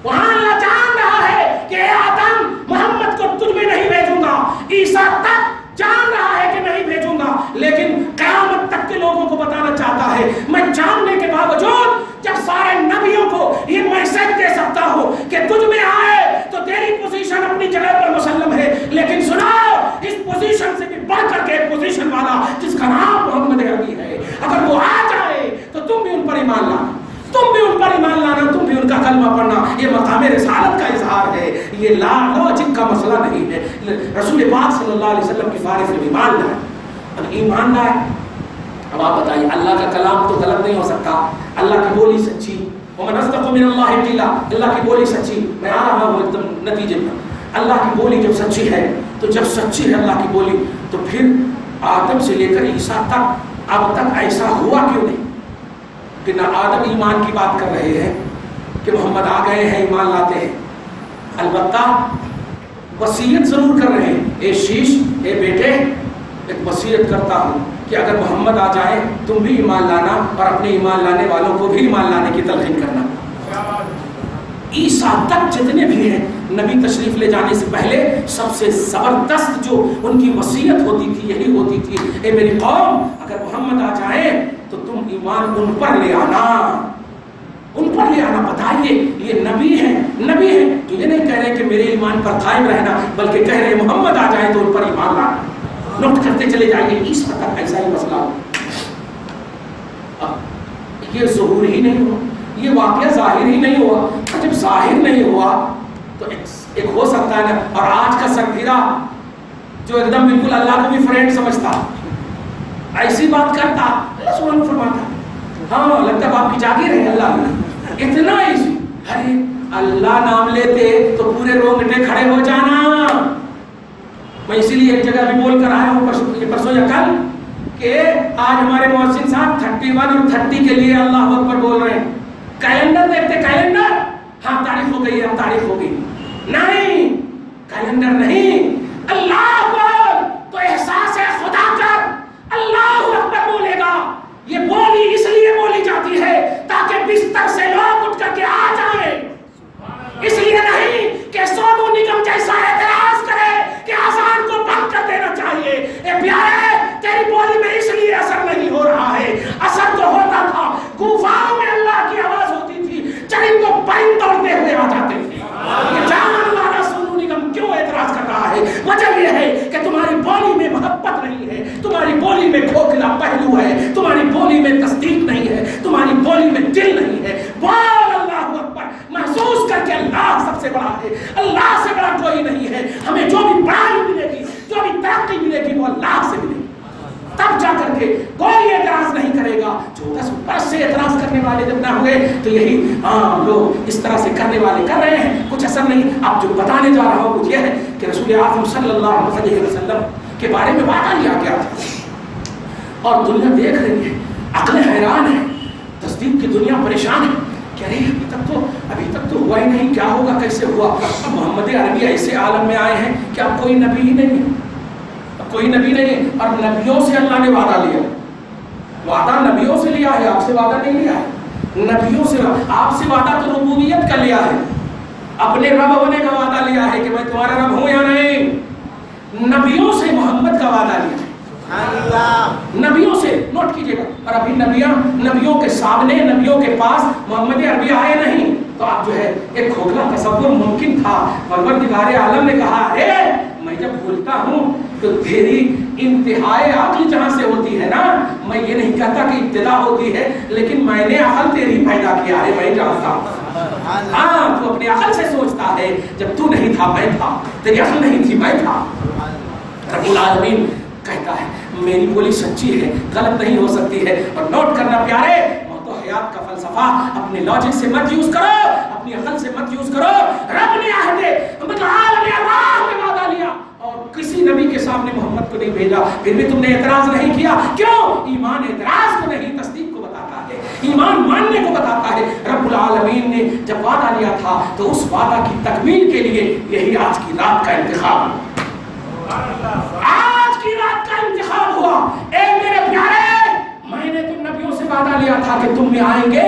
وہاں اللہ جان رہا ہے کہ اے آدم محمد کو تجھ میں نہیں بھیجوں گا، عیسیٰ تک جان رہا ہے کہ نہیں بھیجوں گا، لیکن قیامت تک کے لوگوں کو بتانا چاہتا ہے میں جاننے کے باوجود جب سارے نبیوں کو یہ میسج دے سکتا ہوں کہ تجھ میں آئے تو تیری پوزیشن اپنی جگہ پر مسلم ہے، لیکن سنو اس پوزیشن سے بھی بڑھ کر کے پوزیشن والا جس کا نام محمد عربی ہے، اگر وہ آ جائے تو تم بھی ان پر ایمان لانا، تم بھی ان پر ایمان لانا، تم بھی ان کا کلمہ پڑھنا۔ یہ مقام رسالت کا اظہار ہے، یہ لاجک کا مسئلہ نہیں ہے۔ رسول پاک صلی اللہ علیہ وسلم کی فارغ سے ایمان لائے، اب ایمان لائے۔ اب آپ بتائیے اللہ کا کلام تو غلط نہیں ہو سکتا، اللہ کی بولی سچی، ومن اصدق من اللہ قیلا، اللہ کی بولی سچی۔ میں آ رہا ہوں ایک دم نتیجے پر، اللہ کی بولی جب سچی ہے تو جب سچی ہے اللہ کی بولی تو پھر آدم سے لے کر عیسیٰ تک اب تک ایسا ہوا کیوں نہیں کہ نہ آدم ایمان کی بات کر رہے ہیں کہ محمد آ گئے ہیں ایمان لاتے ہیں، البتہ وصیت ضرور کر رہے ہیں، اے شیش اے بیٹے ایک وصیت کرتا ہوں کہ اگر محمد آ جائے تم بھی ایمان لانا اور اپنے ایمان لانے والوں کو بھی ایمان لانے کی تلقین کرنا۔ عیسیٰ تک جتنے بھی ہیں نبی تشریف لے جانے سے پہلے سب سے زبردست جو ان کی وصیت ہوتی تھی یہی ہوتی تھی، اے میری قوم اگر محمد آ جائے تو تم ایمان ان پر لے آنا، ان پر لے آنا۔ بتائیے یہ نبی ہیں جو یہ نہیں کہہ رہے کہ میرے ایمان پر قائم رہنا، بلکہ کہہ رہے محمد آ جائے تو ان پر ایمان لانا۔ نوٹ کرتے چلے جائیے، عیسیٰ تک ایسا ہی مسئلہ ہو۔ اب یہ ظہور ہی نہیں ہوا، یہ واقعہ ظاہر ہی نہیں ہوا، جب ظاہر نہیں ہوا تو ایک ہو سکتا ہے نا۔ اور آج کا سرفیرا جو ایک دم بالکل اللہ کو بھی فرینڈ سمجھتا، ایسی بات کرتا، اللہ سبحانہ فرماتا ہاں لگتا ہے باپ کی جاگیر ہے، اللہ اتنا ایزی، ارے اللہ نام لیتے تو پورے رونگٹے کھڑے ہو جانا۔ میں اسی لیے ایک جگہ بھی بول کر آیا ہوں پرسوں یا کل کہ آج ہمارے مؤذن صاحب 31 اور 30 کے لیے اللہ اکبر بول رہے ہیں، کیلنڈر دیکھتے، کیلنڈر ہاں تاریخ ہو گئی، اب تاریخ ہو گئی، نہیں کیلنڈر نہیں، اللہ اکبر تو احساس خدا کر اللہ اکبر بولے گا۔ یہ بولی اس لیے بولی جاتی ہے تاکہ بستر سے لوگ اٹھ کر کے آ جائیں، اس لیے نہیں کہ سونو نگم جیسا اعتراض کرے کہ آزان کو بند کر دینا چاہیے۔ اے پیارے تیری بولی میں اس لیے اثر نہیں ہو رہا ہے، اثر تو ہوتا تھا، گوفاؤں میں اللہ کی آواز ہوتی تھی، چرند و پرند دوڑتے ہوئے آ جاتے تھے۔ یہ جان والا سونو نگم کیوں اعتراض کر رہا ہے؟ وجہ یہ ہے کہ تمہاری بولی میں محبت نہیں ہے، تمہاری بولی میں کھوکھلا پہلو ہے، تمہاری بولی میں تصدیق نہیں ہے، تمہاری بولی میں دل نہیں ہے۔ بول اللہ اکبر، محسوس کر کے اللہ سب سے بڑا ہے، اللہ سے بڑا کوئی نہیں ہے۔ ہمیں جو بھی بڑائی ملے گی، جو بھی ترقی ملے گی وہ اللہ سے ملے گی، تب جا کر کے کوئی اعتراض نہیں کرے گا۔ جو 10 برس سے اعتراض کرنے والے جب نہ ہوئے تو یہی لوگ اس طرح سے کرنے والے کر رہے ہیں، کچھ اثر نہیں۔ اب جو بتانے جا رہا ہوں وہ یہ ہے کہ رسول اعظم صلی اللہ علیہ وسلم کے بارے میں وعدہ لیا گیا تھا اور دنیا دیکھ رہی ہے، عقل حیران ہے، تصدیق کی دنیا پریشان ہے کہ ارے ابھی تک تو ہوا ہی نہیں، کیا ہوگا، کیسے ہوا۔ اب محمد عربی ایسے عالم میں آئے ہیں کہ اب کوئی نبی ہی نہیں ہے، کوئی نبی نہیں، اور نبیوں سے اللہ نے وعدہ لیا، وعدہ نبیوں سے لیا ہے، آپ سے وعدہ نہیں لیا ہے، نبیوں سے۔ آپ سے وعدہ تو ربوبیت کا لیا ہے، اپنے رب ہونے کا وعدہ لیا ہے کہ میں تمہارا رب ہوں یا نہیں۔ نبیوں سے محمد کا وعدہ لیا ہے، نبیوں سے، نوٹ کیجئے گا۔ اور ابھی نبیوں کے سامنے، نبیوں کے پاس محمد عربی آئے نہیں تو اب جو ہے ایک کھوکھلا تصور ممکن تھا۔ پروردگار عالم نے کہا ارے میں جب بولتا ہوں تو تیری انتہائی عقل جہاں سے ہوتی ہے نا، میں یہ نہیں کہتا کہ ابتدا ہوتی ہے، لیکن میں نے عقل تیری پیدا کیا ہے، میں جانتا ہوں۔ ہاں تو اپنے عقل سے سوچتا ہے، جب تو نہیں تھا میں تھا، تیری عقل نہیں تھی میں تھا۔ رب العالمین کہتا ہے میری بولی سچی ہے، غلط نہیں ہو سکتی ہے۔ اور نوٹ کرنا پیارے، موت و حیات کا فلسفہ اپنے لاجک سے مت یوز کرو، اپنی عقل سے مت یوز کرو۔ رب نے عہد عالم ارواح میں وعدہ لیا اور کسی نبی کے سامنے محمد کو نہیں بھیجا، پھر بھی تم نے اعتراض نہیں کیا، کیوں؟ ایمان اعتراض کو نہیں تصدیق کو بتاتا ہے، ایمان ماننے کو بتاتا ہے۔ رب العالمین نے جب وعدہ لیا تھا تو اس وعدہ کی تکمیل کے لیے یہی آج کی رات کا انتخاب، آج کی رات کا انتخاب ہوا۔ اے میرے پیارے، میں نے تم نبیوں سے وعدہ لیا تھا کہ تم میں آئیں گے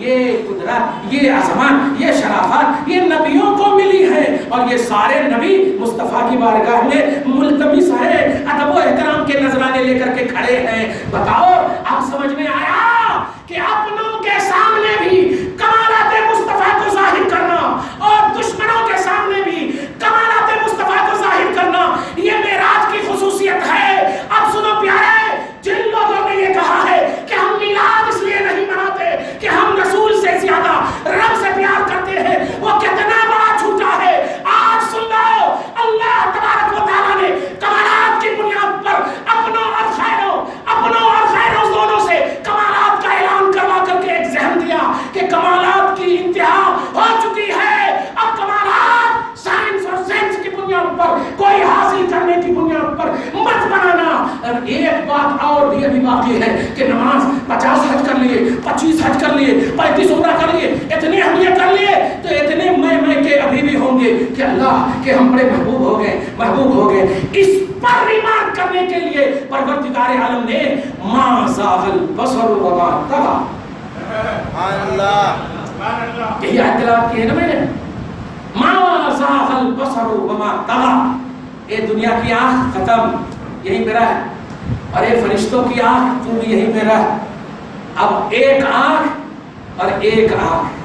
یہ قدرت، یہ عظمت، یہ شرافت یہ نبیوں کو ملی ہے، اور یہ سارے نبی مصطفیٰ کی بارگاہ میں ملتمس ہیں، ادب و احترام کے نذرانے لے کر کے کھڑے ہیں۔ بتاؤ اب سمجھ میں آیا کہ اپنوں کے سامنے بھی کمالات مصطفیٰ کو ظاہر کرنا اور دشمنوں کے سامنے بھی کمالات مصطفیٰ کو ظاہر کرنا یہ معراج کی خصوصیت ہے۔ اب سنو پیارے، جن لوگوں نے یہ کہا ہے کہ ہم میلاد اس لیے نہیں مناتے کہ ہم رسول سے زیادہ رب سے پیار کرتے ہیں، وہ کتنا بڑا جھوٹا ہے۔ آج سن لو، اللہ تبارک و تعالیٰ نے کمالات کی بنیاد پر اپنوں اور خیروں دونوں سے کمالات کا اعلان کروا کر کے ایک ذہن دیا کہ کمالات کی انتہا ہو چکی ہے، اب کمالات سائنس اور سینس کی بنیاد پر کوئی حاصل کرنے کی بنیاد پر مت بنانا۔ اور ایک بات اور بھی ابھی باقی ہے کہ نماز 50 حج کر لیے، 25 حج کر لیے، 35 عمرہ کر لیے، اتنے ہم یہ کر لیے تو اتنے میں کے ابھی بھی ہوں گے کہ اللہ کے ہم بڑے محبوب ہو گئے۔ اس پر ریمارک کرنے کے لیے پروردگار عالم نے ما زاغ البصر وما طغى، یہی آیت تلاوت کی ہے نا میں نے، ما زاغ البصر وما طغى، اے دنیا کی آنکھ ختم، یہی میرا ہے، اور اے فرشتوں کی آنکھ تو بھی یہی میرا ہے، اب ایک آنکھ اور ایک آنکھ۔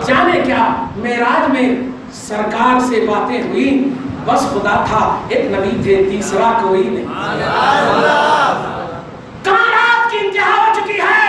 جانے کیا معراج میں سرکار سے باتیں ہوئی، بس خدا تھا، ایک نبی تھے، تیسرا کوئی نہیں۔ کمالات کی انتہا ہو چکی ہے،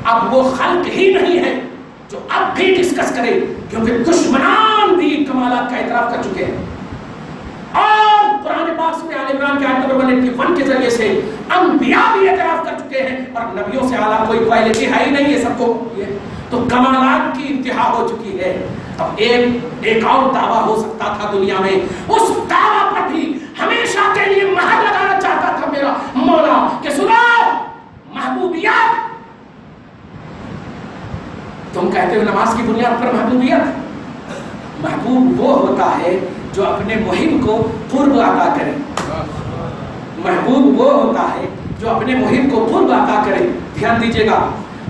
اب وہ خلق ہی نہیں ہے جو اب بھی ڈسکس کرے، کیونکہ دشمنان بھی کمالات کا اعتراف کر چکے ہیں۔ اور قرآن پاک میں آل عمران کے آیت نمبر 181 کے ذریعے سے انبیاء بھی اعتراف کر چکے ہیں، اور نبیوں سے اعلیٰ کوئی کوالٹی ہے ہی نہیں ہے سب کو، تو کمالات کی انتہا ہو چکی ہے۔ اب ایک اور دعویٰ ہو سکتا تھا دنیا میں، اس دعویٰ پر بھی ہمیشہ کے لیے مہر لگانا چاہتا تھا میرا مولا کہ سنو محبوبیت، تم کہتے ہو نماز کی بنیاد پر محبوبیت، محبوب وہ ہوتا ہے جو اپنے محب کو قرب عطا کرے، محبوب وہ ہوتا ہے جو اپنے محب کو قرب عطا کرے۔ دھیان دیجئے گا،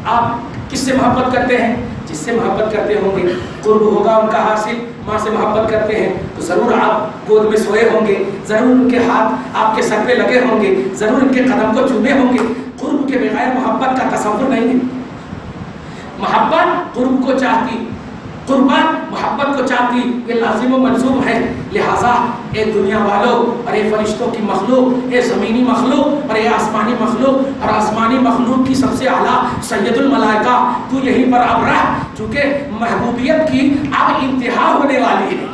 آپ کس سے محبت کرتے ہیں؟ جس سے محبت کرتے ہوں گے قرب ہوگا ان کا حاصل۔ ماں سے محبت کرتے ہیں تو ضرور آپ گود میں سوئے ہوں گے، ضرور ان کے ہاتھ آپ کے سر پہ لگے ہوں گے، ضرور ان کے قدم کو چومے ہوں گے۔ قرب کے بغیر محبت کا تصور نہیں ہے۔ محبت قرب کو چاہتی، قربت محبت کو چاہتی، یہ لازم و ملزوم ہے۔ لہٰذا اے دنیا والوں اور اے فرشتوں کی مخلوق، اے زمینی مخلوق اور اے آسمانی مخلوق، اور آسمانی مخلوق کی سب سے اعلیٰ سید الملائکہ، تو یہیں پر اب رہ، چونکہ محبوبیت کی اب انتہا ہونے والی ہے۔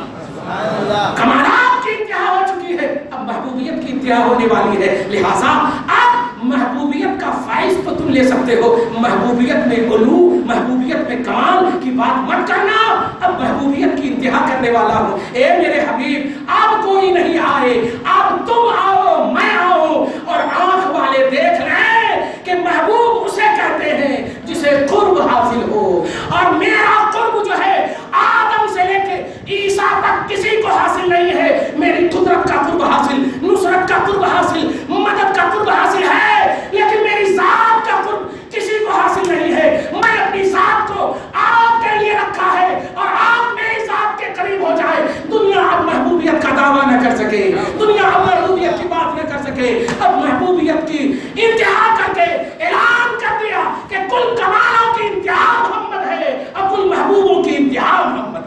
کمالات کی انتہا ہو چکی ہے، اب محبوبیت کی انتہا ہونے والی ہے۔ لہٰذا اب محبوبیت کا فائز تو تم لے سکتے ہو، محبوبیت میں علو، محبوبیت میں کمال کی بات مت کرنا۔ اب محبوبیت کی انتہا کرنے والا ہوں، اے میرے حبیب اب کوئی نہیں آئے، اب تم آؤ، میں آؤں، اور آنکھ والے دیکھ لیں کہ محبوب اسے کہتے ہیں جسے قرب حاصل ہو، اور میرا قرب جو ہے آدم سے لے کے عیسیٰ تک کسی کو حاصل نہیں ہے۔ میری قدرت کا قرب حاصل، نصرت کا قرب حاصل، مدد کا قرب حاصل ہے، لیکن میری ذات کا قرب کسی کو حاصل نہیں ہے۔ میں اپنی ذات کو آپ کے لیے رکھا ہے، اور آپ میری ذات کے قریب ہو جائے، دنیا اب محبوبیت کا دعویٰ نہ کر سکے، دنیا اب محبوبیت کی بات نہ کر سکے۔ اب محبوبیت کی انتہا کر کے اعلان کر دیا کہ کل کمالوں کی انتہا محمد ہے، اب کل محبوبوں کی انتہا محمد ہے۔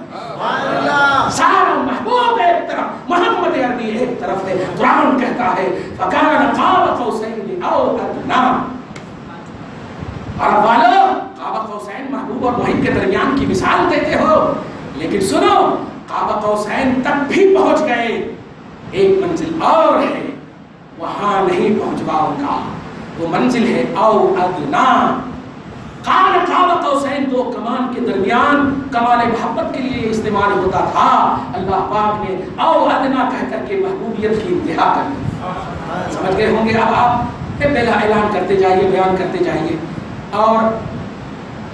سارا محبوب ایک طرف، محمد عربی ایک طرف ہے۔ قرآن کہتا ہے فَكَانَ قَابَ قَوْسَيْنِ أَوْ أَدْنَىٰ، عرب والو قاب قوسین محبوب اور محب کے درمیان کی مثال دیتے ہو، لیکن سنو قاب قوسین تک بھی پہنچ گئے، ایک منزل اور ہے، وہاں نہیں پہنچوا ان کا، وہ منزل ہے او ادنا۔ قاب قوسین دو کمان کے درمیان کمال محبت کے لیے استعمال ہوتا تھا، اللہ پاک نے او ادنا کہہ کر کے محبوبیت کی انتہا کر دی۔ سمجھ گئے ہوں گے؟ اب آپ پہلا اعلان کرتے جائیے، بیان کرتے جائیے، اور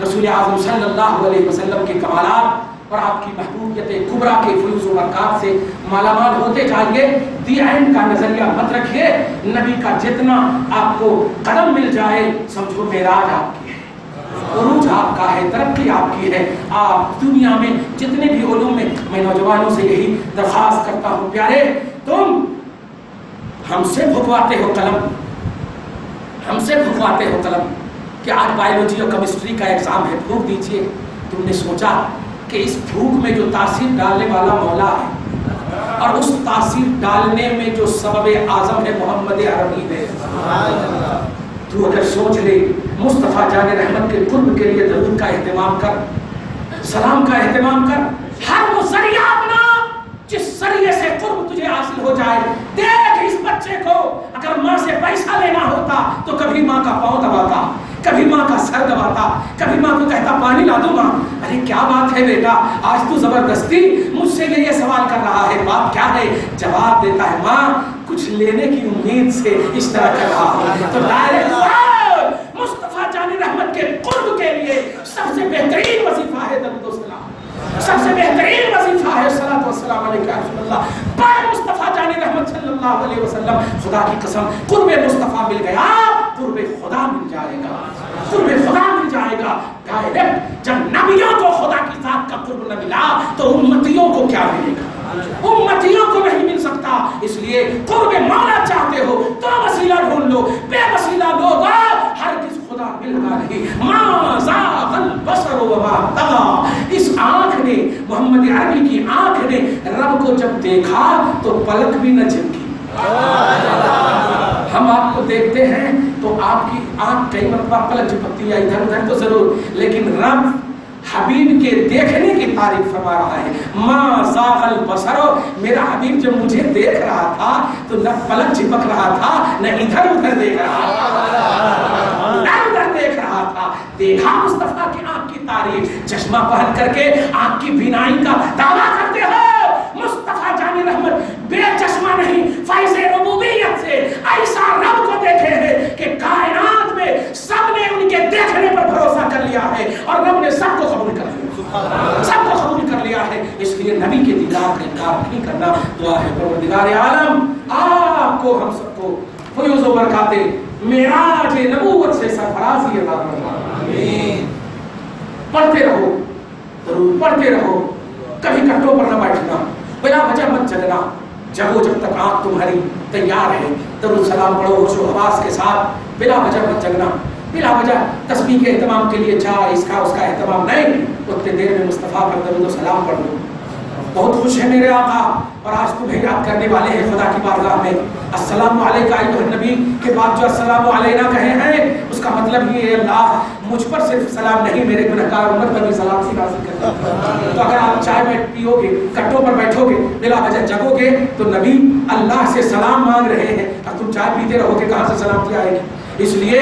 رسول اعظم صلی اللہ علیہ وسلم کے کمالات اور آپ کی محبوبیت کبریٰ کے فیوز و برکات سے مالا مال ہوتے جائیے. دی اینڈ کا نظریہ مت رکھیے. نبی کا جتنا آپ کو قدم مل جائے سمجھو معراج آپ کی ہے, عروج آپ کا ہے, ترقی آپ کی ہے. آپ دنیا میں جتنے بھی علوم میں نوجوانوں سے یہی درخواست کرتا ہوں, پیارے تم ہم سے بھکواتے ہو قلم, ہم سے بھکواتے ہو قلم کہ آج بایولوجی اور کیمسٹری کا ایگزام ہے, پھونک دیجئے. تم نے سوچا کہ اس پھونک میں جو تاثیر ڈالنے والا مولا ہے اور اس تاثیر ڈالنے میں جو سبب اعظم ہے محمد عربی ہے. تو اگر سوچ لے مصطفیٰ جان رحمت کے قرب کے لیے درود کا اہتمام کر, سلام کا اہتمام کر, ہر وہ ذریعہ اپنا جس ذریعے سے قرب تجھے حاصل ہو جائے. دیکھ اس بچے کو, اگر ماں سے پیسہ لینا ہوتا تو کبھی ماں کا پاؤں دباتا, کبھی ماں کا سر دباتا, کبھی ماں کو کہتا پانی لا دوں ماں. ارے کیا بات ہے بیٹا, آج تو زبردستی مجھ سے یہ سوال کر رہا ہے, بات کیا ہے؟ جواب دیتا ہے ماں کچھ لینے کی امید سے اس طرح کر رہا ہوں. تو ڈائریکٹ مصطفیٰ جان رحمت کے قرب کے لیے سب سے بہترین وظیفہ ہے درود و سلام, سب سے بہترین وظیفہ ہے صلاۃ و سلام علیک یا رسول اللہ. پر مصطفیٰ جان رحمت صلی اللہ علیہ وسلم, خدا کی قسم قرب مصطفیٰ مل گیا, قرب خدا مل جائے گا, قرب خدا مل جائے گا. ڈائریکٹ جب نبیوں کو خدا کی ذات کا قرب نہ ملا تو امتیوں کو کیا ملے گا؟ امتیوں کو نہیں مل سکتا. اس لیے قرب مولا چاہتے ہو تو وسیلہ ڈھونڈ لو, بے وسیلہ لوگ ہرگز خدا ملتا نہیں. ما زاغ البصر وما طغى, اس آنکھ نے, محمد عربی کی آنکھ نے رب کو جب دیکھا تو پلک بھی نہ جھپکی. ہم آپ کو دیکھتے ہیں تو آپ کی آنکھ کئی مرتبہ پلک جھپکتی ہے ادھر ادھر تو ضرور, لیکن رب حبیب کے دیکھنے کی تعریف فرما رہا ہے. ما زاغ البصر, میرا حبیب جب مجھے دیکھ رہا تھا تو نہ پلک جھپک رہا تھا نہ ادھر ادھر دیکھ رہا تھا, ادھر ادھر دیکھ رہا تھا. دیکھا مصطفیٰ کی آنکھ کی تعریف, چشمہ پہن کر کے آنکھ کی بینائی کا دعویٰ کرتے ہو. مصطفیٰ جان رحمت بے چشمہ نہیں, فیض ربوبیت سے ایسا رب کو دیکھے ہیں کہ کائنات میں سب نے ان کے دیکھنے پر بھروسہ کر لیا ہے اور رب نے سب کو قبول کر لیا, سب کو قبول کر لیا ہے. اس لیے نبی کے دیدار کا انکار نہیں کرنا. دعا ہے پروردگار عالم آپ کو ہم سب کو فیوز و برکات معراج نبوت سے سرفرازی عطا فرما. آمین. پڑھتے رہو, ضرور پڑھتے رہو, کبھی کٹوں پر نہ بیٹھنا, بلا وجہ مت جگنا. جگو جب تک آنکھ تمہاری تیار ہے. درود سلام پڑھو ہوش و حواس کے ساتھ, بلا وجہ مت جگنا. بلا وجہ تسبیح کے اہتمام کے لیے چاہ اس کا اس کا اہتمام نہیں. اتنے دیر میں مصطفیٰ پر درود و سلام پڑھ لو. بہت خوش ہے میرے آقا اور آج تمہیں یاد کرنے والے ہیں خدا کی بارگاہ میں. السلام علیکہ ایھا النبی کے بعد جو السلام علینا کہے ہیں اس کا مطلب یہ ہے اللہ مجھ پر صرف سلام نہیں میرے گنہگار امت پر بھی سلامتی نازل کرے. تو اگر آپ چائے میں پیو گے, کٹوں پر بیٹھو گے, بلا وجہ جگو گے تو نبی اللہ سے سلام مانگ رہے ہیں اور تم چائے پیتے رہو گے, کہاں سے سلامتی آئے گی؟ اس لیے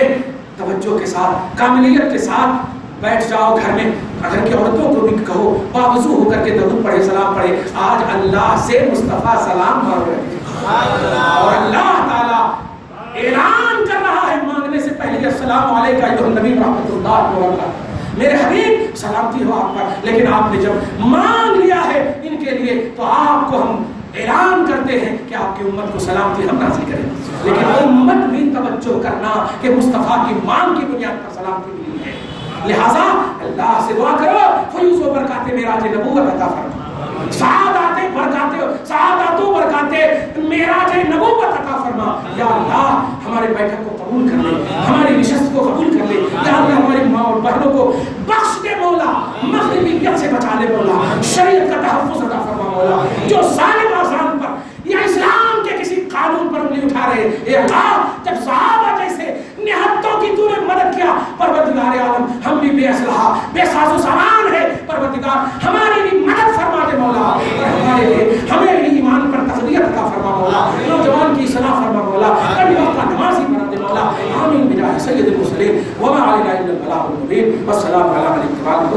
توجہ کے ساتھ, کاملیت کے ساتھ بیٹھ جاؤ گھر میں. اگر کہ عورتوں کو بھی کہو باوضو ہو کر کے درود پڑھے, سلام پڑھے. آج اللہ سے مصطفیٰ سلام مانگ رہے ہیں اور اللہ تعالیٰ اعلان کر رہا ہے مانگنے سے پہلے السلام علیکہ ایھا النبی رحمۃ اللہ وبرکاتہ, میرے حبیب سلامتی ہو آپ پر. لیکن آپ نے جب مانگ لیا ہے ان کے لیے تو آپ کو ہم اعلان کرتے ہیں کہ آپ کی امت کو سلامتی ہم نازل کریں. لیکن امت بھی توجہ کرنا کہ مصطفیٰ کی مانگ کی بنیاد پر سلامتی ملی ہے. لہذا اللہ سے دعا کرو فیوز و برکات معراج نبوت عطا فرما, سعادت و برکات معراج نبوت عطا فرما. یا اللہ ہمارے بیٹھک کو قبول کر لے, ہماری نشست کو قبول کر لے. یا اللہ ہماری ماں اور بہنوں کو بخش دے مولا, مغربیت سے بچا لے مولا, شریعت کا تحفظ عطا فرما مولا. جو ظالم آزان پر یا اسلام کے کسی قانون پر انگلی اٹھا رہے, اے اللہ جب صحابہ جیسے نہتوں کی تو نے مدد کیا, پروردگار عالم ہم بھی بے اسلحہ بے ساز و سامان ہے, پروردگار ہماری بھی مدد فرما دے مولا, اور ہمارے لیے ہمیں بھی ایمان پر تقویت عطا فرما مولا, نوجوان کی اصلاح فرما مولا, کبھی وقت کا نمازی بنا دے مولا. آمین بجاہ سید المرسلین وما علینا الا البلاغ المبین. والسلام علی من اتبع